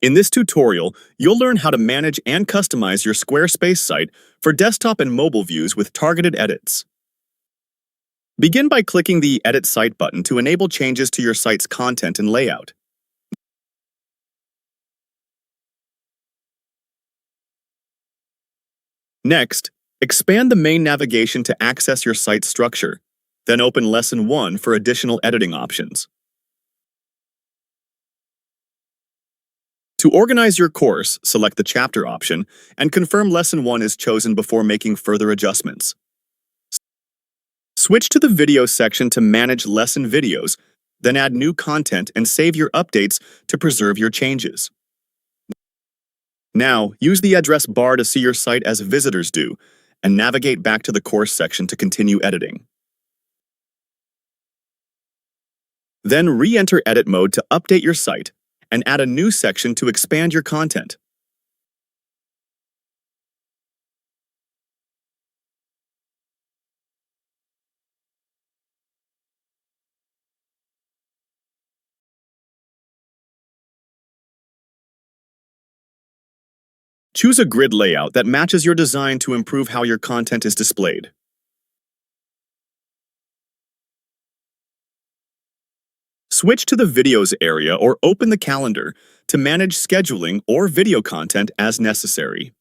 In this tutorial, you'll learn how to manage and customize your Squarespace site for desktop and mobile views with targeted edits. Begin by clicking the Edit Site button to enable changes to your site's content and layout. Next, expand the main navigation to access your site's structure. Then open Lesson 1 for additional editing options. To organize your course, select the Chapter option and confirm Lesson 1 is chosen before making further adjustments. Switch to the Video section to manage lesson videos, then add new content and save your updates to preserve your changes. Now, use the address bar to see your site as visitors do, and navigate back to the Course section to continue editing. Then re-enter Edit mode to update your site, and add a new section to expand your content. Choose a grid layout that matches your design to improve how your content is displayed. Switch to the Videos area or open the calendar to manage scheduling or video content as necessary.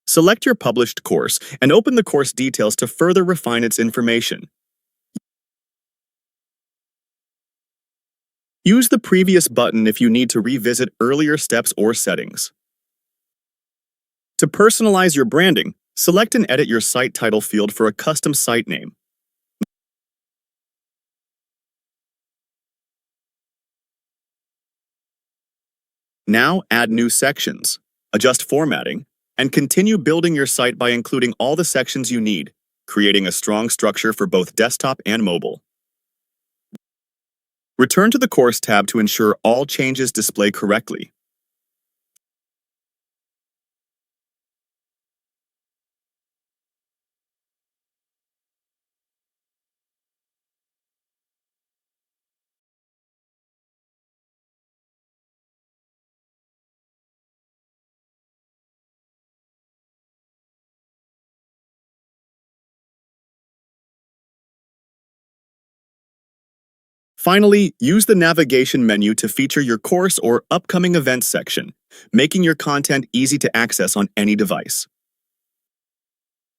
Select your published course and open the course details to further refine its information. Use the previous button if you need to revisit earlier steps or settings. To personalize your branding, select and edit your site title field for a custom site name. Now add new sections, adjust formatting, and continue building your site by including all the sections you need, creating a strong structure for both desktop and mobile. Return to the Course tab to ensure all changes display correctly. Finally, use the navigation menu to feature your course or upcoming events section, making your content easy to access on any device.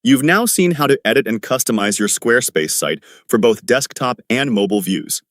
You've now seen how to edit and customize your Squarespace site for both desktop and mobile views.